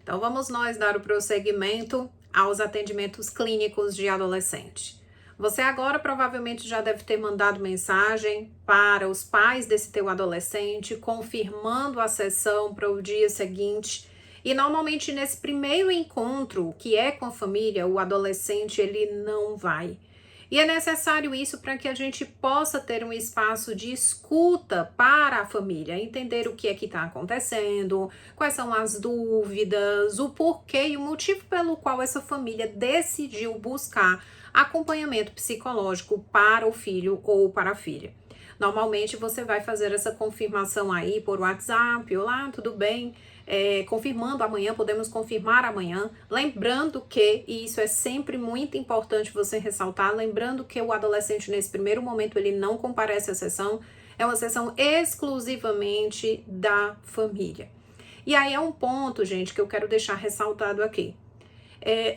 Então vamos nós dar o prosseguimento aos atendimentos clínicos de adolescente. Você agora provavelmente já deve ter mandado mensagem para os pais desse teu adolescente, confirmando a sessão para o dia seguinte. E normalmente nesse primeiro encontro, que é com a família, o adolescente ele não vai. E é necessário isso para que a gente possa ter um espaço de escuta para a família, entender o que é que está acontecendo, quais são as dúvidas, o porquê e o motivo pelo qual essa família decidiu buscar acompanhamento psicológico para o filho ou para a filha. Normalmente você vai fazer essa confirmação aí por WhatsApp, olá, tudo bem? Confirmando amanhã, podemos confirmar amanhã, lembrando que, e isso é sempre muito importante você ressaltar, lembrando que o adolescente nesse primeiro momento ele não comparece à sessão, é uma sessão exclusivamente da família. E aí é um ponto, gente, que eu quero deixar ressaltado aqui.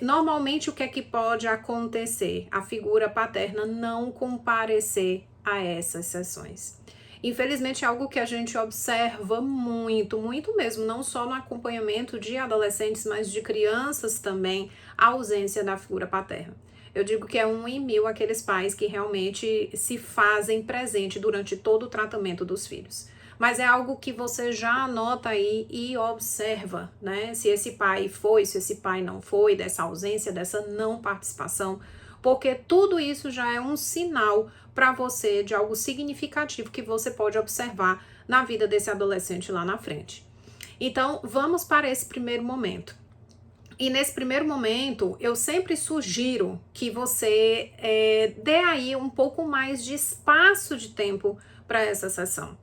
Normalmente o que é que pode acontecer? A figura paterna não comparecer a essas sessões. Infelizmente é algo que a gente observa muito, muito mesmo, não só no acompanhamento de adolescentes, mas de crianças também, a ausência da figura paterna. Eu digo que é 1 em 1000 aqueles pais que realmente se fazem presente durante todo o tratamento dos filhos. Mas é algo que você já anota aí e observa, né? Se esse pai foi, se esse pai não foi, dessa ausência, dessa não participação, porque tudo isso já é um sinal para você de algo significativo que você pode observar na vida desse adolescente lá na frente. Então, vamos para esse primeiro momento. E nesse primeiro momento, eu sempre sugiro que você dê aí um pouco mais de espaço de tempo para essa sessão.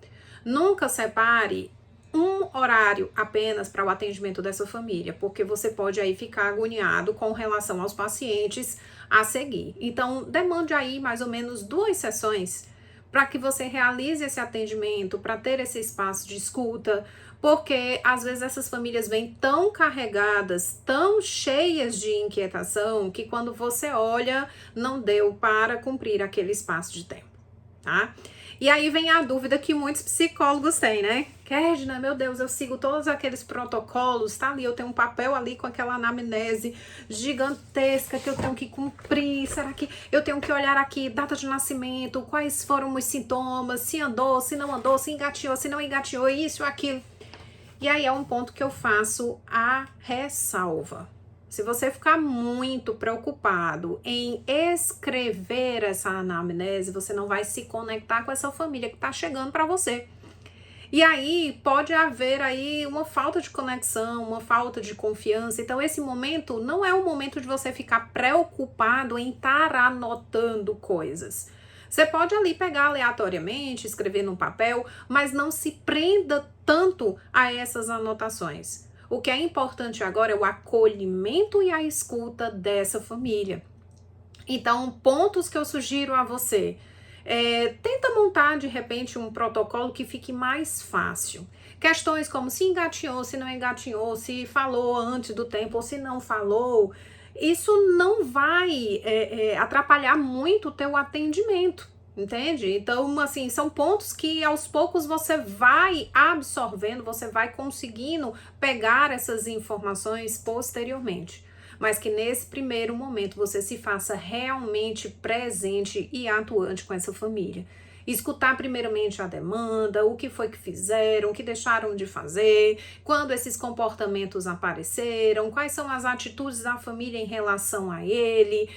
Nunca separe um horário apenas para o atendimento dessa família, porque você pode aí ficar agoniado com relação aos pacientes a seguir. Então, demande aí mais ou menos 2 sessões para que você realize esse atendimento, para ter esse espaço de escuta, porque às vezes essas famílias vêm tão carregadas, tão cheias de inquietação, que quando você olha, não deu para cumprir aquele espaço de tempo, tá? E aí vem a dúvida que muitos psicólogos têm, né? Kedna, meu Deus, eu sigo todos aqueles protocolos, tá ali, eu tenho um papel ali com aquela anamnese gigantesca que eu tenho que cumprir, será que eu tenho que olhar aqui, data de nascimento, quais foram os sintomas, se andou, se não andou, se engateou, se não engateou, isso, aquilo. E aí é um ponto que eu faço a ressalva. Se você ficar muito preocupado em escrever essa anamnese, você não vai se conectar com essa família que está chegando para você. E aí pode haver aí uma falta de conexão, uma falta de confiança. Então esse momento não é o momento de você ficar preocupado em estar anotando coisas. Você pode ali pegar aleatoriamente, escrever no papel, mas não se prenda tanto a essas anotações. O que é importante agora é o acolhimento e a escuta dessa família. Então, pontos que eu sugiro a você. Tenta montar, de repente, um protocolo que fique mais fácil. Questões como se engatinhou, se não engatinhou, se falou antes do tempo ou se não falou. Isso não vai atrapalhar muito o teu atendimento. Entende? Então, assim, são pontos que aos poucos você vai absorvendo, você vai conseguindo pegar essas informações posteriormente. Mas que nesse primeiro momento você se faça realmente presente e atuante com essa família. Escutar primeiramente a demanda, o que foi que fizeram, o que deixaram de fazer, quando esses comportamentos apareceram, quais são as atitudes da família em relação a ele,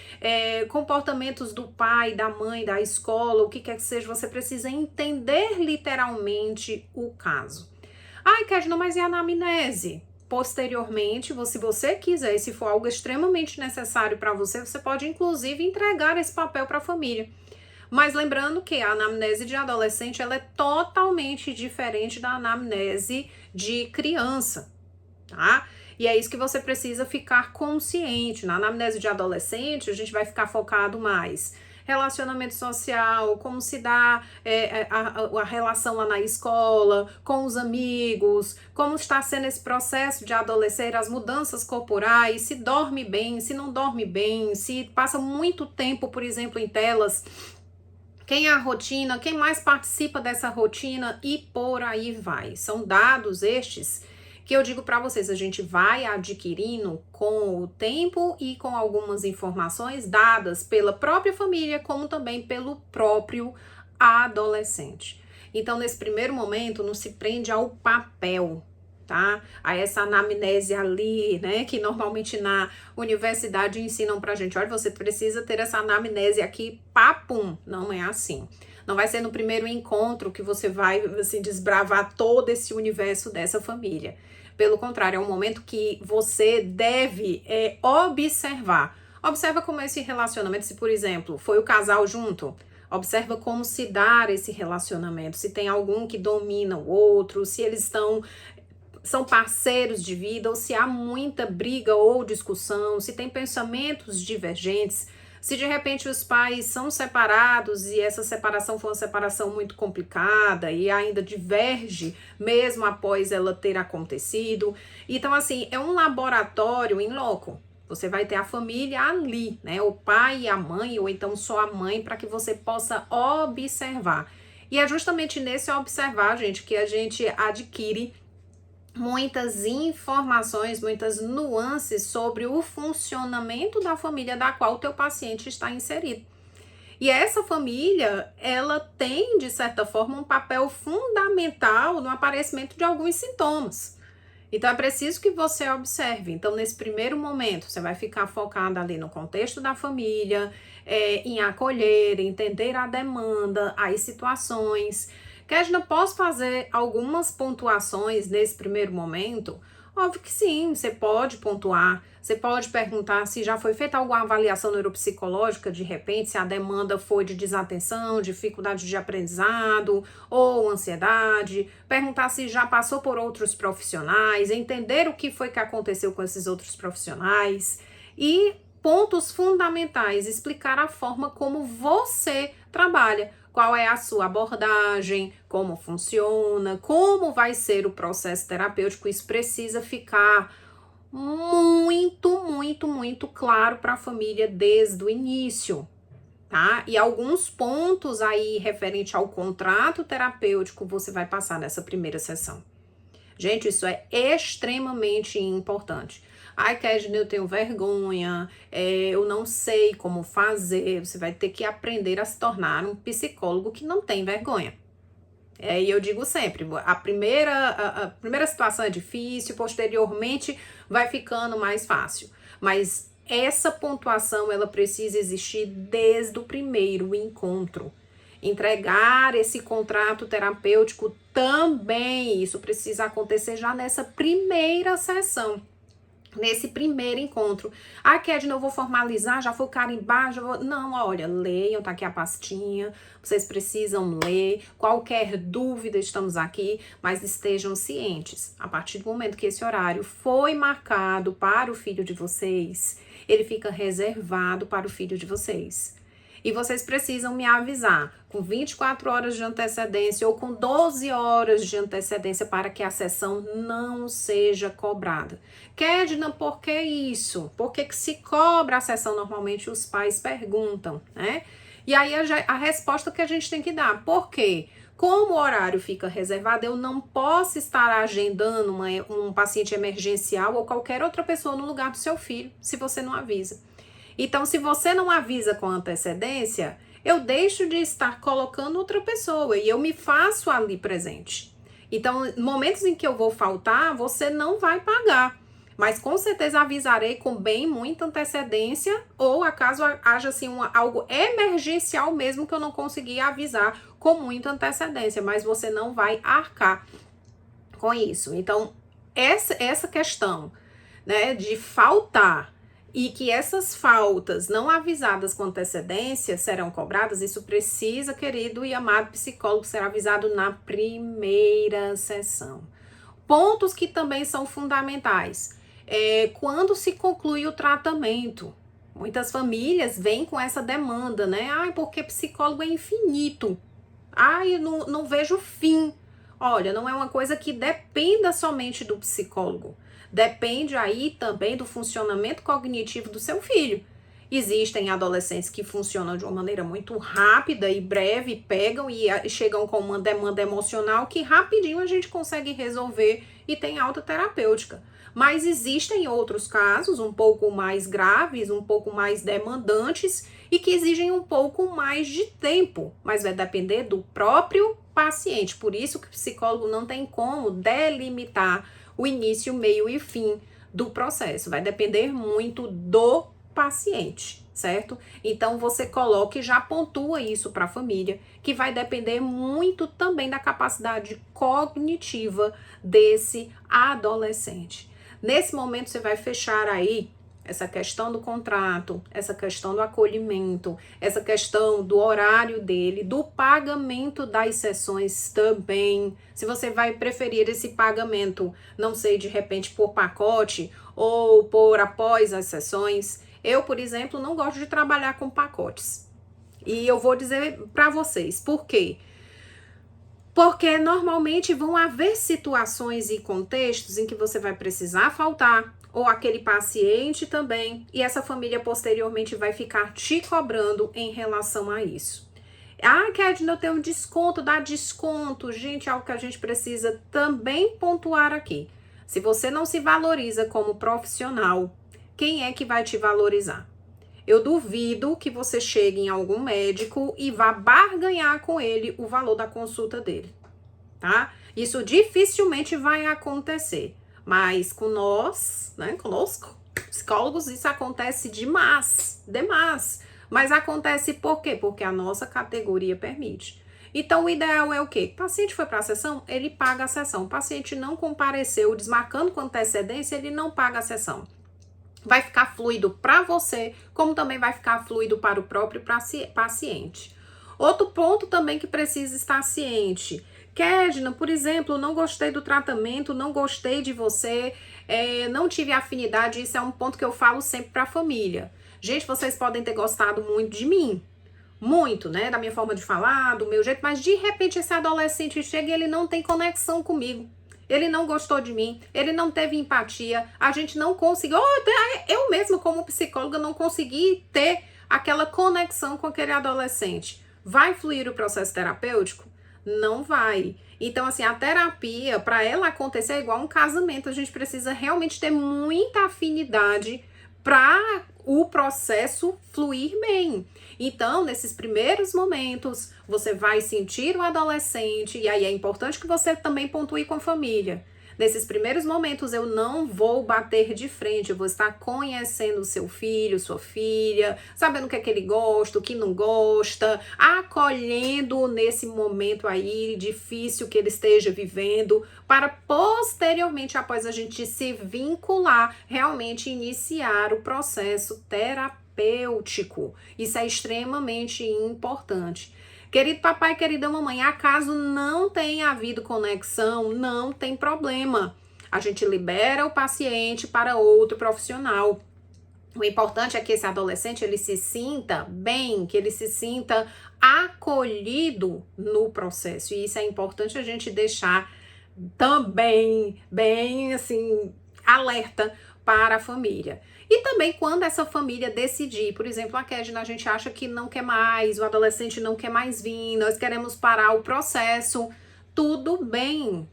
comportamentos do pai, da mãe, da escola, o que quer que seja, você precisa entender literalmente o caso. Ai, Kedna, mas e a anamnese? Posteriormente, se você quiser, e se for algo extremamente necessário para você, você pode inclusive entregar esse papel para a família. Mas lembrando que a anamnese de adolescente ela é totalmente diferente da anamnese de criança, tá? E é isso que você precisa ficar consciente. Na anamnese de adolescente, a gente vai ficar focado mais relacionamento social, como se dá a relação lá na escola, com os amigos, como está sendo esse processo de adolescer, as mudanças corporais, se dorme bem, se não dorme bem, se passa muito tempo, por exemplo, em telas, quem é a rotina, quem mais participa dessa rotina e por aí vai. São dados estes que eu digo para vocês, a gente vai adquirindo com o tempo e com algumas informações dadas pela própria família, como também pelo próprio adolescente. Então, nesse primeiro momento, não se prende ao papel, tá? A essa anamnese ali, né? Que normalmente na universidade ensinam pra gente, olha, você precisa ter essa anamnese aqui, papum. Não é assim. Não vai ser no primeiro encontro que você vai, assim, desbravar todo esse universo dessa família. Pelo contrário, é um momento que você deve observar. Observa como esse relacionamento, se por exemplo, foi o casal junto, observa como se dá esse relacionamento, se tem algum que domina o outro, se eles são parceiros de vida, ou se há muita briga ou discussão, se tem pensamentos divergentes, se de repente os pais são separados e essa separação foi uma separação muito complicada e ainda diverge mesmo após ela ter acontecido. Então, assim, é um laboratório in loco. Você vai ter a família ali, né? O pai e a mãe, ou então só a mãe, para que você possa observar. E é justamente nesse observar, gente, que a gente adquire muitas informações, muitas nuances sobre o funcionamento da família da qual o teu paciente está inserido. E essa família, ela tem, de certa forma, um papel fundamental no aparecimento de alguns sintomas. Então, é preciso que você observe. Então, nesse primeiro momento, você vai ficar focada ali no contexto da família, em acolher, entender a demanda, as situações. Kedna, posso fazer algumas pontuações nesse primeiro momento? Óbvio que sim, você pode pontuar, você pode perguntar se já foi feita alguma avaliação neuropsicológica, de repente, se a demanda foi de desatenção, dificuldade de aprendizado ou ansiedade, perguntar se já passou por outros profissionais, entender o que foi que aconteceu com esses outros profissionais e pontos fundamentais, explicar a forma como você trabalha. Qual é a sua abordagem, como funciona, como vai ser o processo terapêutico. Isso precisa ficar muito claro para a família desde o início, tá? E alguns pontos aí referente ao contrato terapêutico você vai passar nessa primeira sessão. Gente, isso é extremamente importante. Ai, Kedna, eu tenho vergonha, eu não sei como fazer. Você vai ter que aprender a se tornar um psicólogo que não tem vergonha. E eu digo sempre, a primeira situação é difícil, posteriormente vai ficando mais fácil. Mas essa pontuação, ela precisa existir desde o primeiro encontro. Entregar esse contrato terapêutico também, isso precisa acontecer já nessa primeira sessão. Nesse primeiro encontro. Ah, Kedna, eu vou formalizar, já vou carimbar, já vou... Não, olha, leiam, tá aqui a pastinha, vocês precisam ler, qualquer dúvida estamos aqui, mas estejam cientes, a partir do momento que esse horário foi marcado para o filho de vocês, ele fica reservado para o filho de vocês. E vocês precisam me avisar com 24 horas de antecedência ou com 12 horas de antecedência para que a sessão não seja cobrada. Kedna, por que isso? Por que se cobra a sessão? Normalmente os pais perguntam, né? E aí a resposta que a gente tem que dar. Por quê? Como o horário fica reservado, eu não posso estar agendando um paciente emergencial ou qualquer outra pessoa no lugar do seu filho, se você não avisa. Então, se você não avisa com antecedência, eu deixo de estar colocando outra pessoa e eu me faço ali presente. Então, momentos em que eu vou faltar, você não vai pagar. Mas com certeza avisarei com muita antecedência ou acaso haja assim algo emergencial mesmo que eu não consegui avisar com muita antecedência. Mas você não vai arcar com isso. Então, essa questão, né, de faltar e que essas faltas não avisadas com antecedência serão cobradas, isso precisa, querido e amado psicólogo, ser avisado na primeira sessão. Pontos que também são fundamentais. Quando se conclui o tratamento, muitas famílias vêm com essa demanda, né? Ai, porque psicólogo é infinito. Ai, eu não vejo fim. Olha, não é uma coisa que dependa somente do psicólogo. Depende aí também do funcionamento cognitivo do seu filho. Existem adolescentes que funcionam de uma maneira muito rápida e breve, pegam e chegam com uma demanda emocional que rapidinho a gente consegue resolver e tem alta terapêutica. Mas existem outros casos um pouco mais graves, um pouco mais demandantes e que exigem um pouco mais de tempo, mas vai depender do próprio paciente. Por isso que o psicólogo não tem como delimitar o início, meio e fim do processo. Vai depender muito do paciente, certo? Então você coloca e já pontua isso para a família, que vai depender muito também da capacidade cognitiva desse adolescente. Nesse momento você vai fechar aí essa questão do contrato, essa questão do acolhimento, essa questão do horário dele, do pagamento das sessões também. Se você vai preferir esse pagamento, não sei, de repente por pacote ou por após as sessões. Eu, por exemplo, não gosto de trabalhar com pacotes. E eu vou dizer para vocês por quê. Porque normalmente vão haver situações e contextos em que você vai precisar faltar, ou aquele paciente também, e essa família posteriormente vai ficar te cobrando em relação a isso. Ah, Kedna, eu tenho um desconto, dá desconto. Gente, é algo que a gente precisa também pontuar aqui. Se você não se valoriza como profissional, quem é que vai te valorizar? Eu duvido que você chegue em algum médico e vá barganhar com ele o valor da consulta dele, tá? Isso dificilmente vai acontecer. Mas com nós, né, conosco, psicólogos, isso acontece demais. Mas acontece por quê? Porque a nossa categoria permite. Então, o ideal é o quê? O paciente foi para a sessão, ele paga a sessão. O paciente não compareceu, desmarcando com antecedência, ele não paga a sessão. Vai ficar fluido para você, como também vai ficar fluido para o próprio paciente. Outro ponto também que precisa estar ciente. Kedna, por exemplo, não gostei do tratamento, não gostei de você, não tive afinidade, isso é um ponto que eu falo sempre para a família. Gente, vocês podem ter gostado muito de mim, muito, né, da minha forma de falar, do meu jeito, mas de repente esse adolescente chega e ele não tem conexão comigo. Ele não gostou de mim, ele não teve empatia, a gente não conseguiu, eu mesmo como psicóloga não consegui ter aquela conexão com aquele adolescente. Vai fluir o processo terapêutico? Não vai. Então, assim, a terapia, para ela acontecer, é igual um casamento. A gente precisa realmente ter muita afinidade para o processo fluir bem. Então, nesses primeiros momentos, você vai sentir o adolescente, e aí é importante que você também pontue com a família. Nesses primeiros momentos, eu não vou bater de frente, eu vou estar conhecendo o seu filho, sua filha, sabendo o que é que ele gosta, o que não gosta, acolhendo nesse momento aí difícil que ele esteja vivendo, para posteriormente, após a gente se vincular, realmente iniciar o processo terapêutico. Isso é extremamente importante. Querido papai, querida mamãe, acaso não tenha havido conexão, não tem problema. A gente libera o paciente para outro profissional. O importante é que esse adolescente ele se sinta bem, que ele se sinta acolhido no processo. E isso é importante a gente deixar também bem assim alerta para a família. E também quando essa família decidir, por exemplo, a Kedna, a gente acha que não quer mais, o adolescente não quer mais vir, nós queremos parar o processo, tudo bem,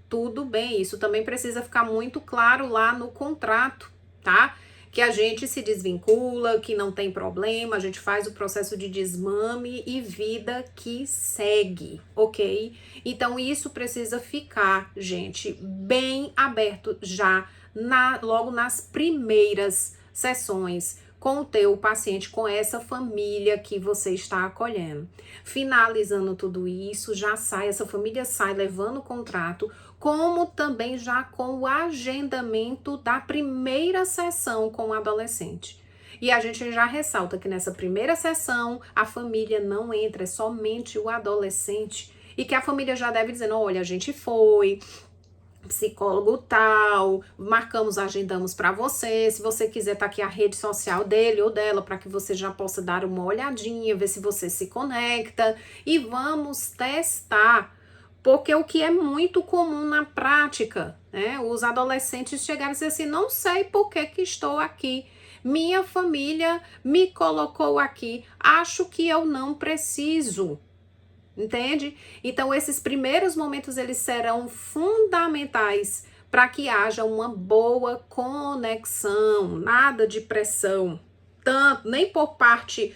isso também precisa ficar muito claro lá no contrato, tá? Que a gente se desvincula, que não tem problema, a gente faz o processo de desmame e vida que segue, ok? Então isso precisa ficar, gente, bem aberto já logo nas primeiras sessões com o teu paciente, com essa família que você está acolhendo. Finalizando tudo isso, essa família sai levando o contrato, como também já com o agendamento da primeira sessão com o adolescente. E a gente já ressalta que nessa primeira sessão a família não entra, é somente o adolescente. E que a família já deve dizer, olha, a gente foi, psicólogo tal, marcamos, agendamos para você, se você quiser tá aqui a rede social dele ou dela, para que você já possa dar uma olhadinha, ver se você se conecta e vamos testar, porque o que é muito comum na prática, né, os adolescentes chegarem e dizer assim, não sei por que estou aqui, minha família me colocou aqui, acho que eu não preciso. Entende? Então, esses primeiros momentos, eles serão fundamentais para que haja uma boa conexão, nada de pressão, tanto nem por parte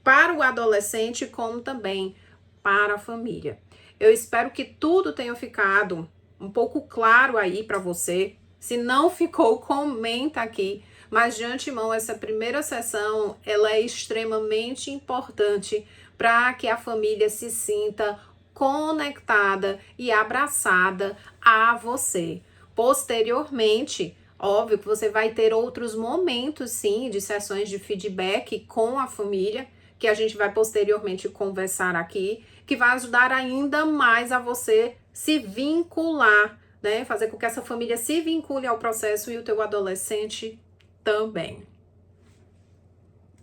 para o adolescente como também para a família. Eu espero que tudo tenha ficado um pouco claro aí para você. Se não ficou, comenta aqui. Mas de antemão, essa primeira sessão, ela é extremamente importante para que a família se sinta conectada e abraçada a você. Posteriormente, óbvio que você vai ter outros momentos, sim, de sessões de feedback com a família, que a gente vai posteriormente conversar aqui, que vai ajudar ainda mais a você se vincular, né? Fazer com que essa família se vincule ao processo e o teu adolescente também.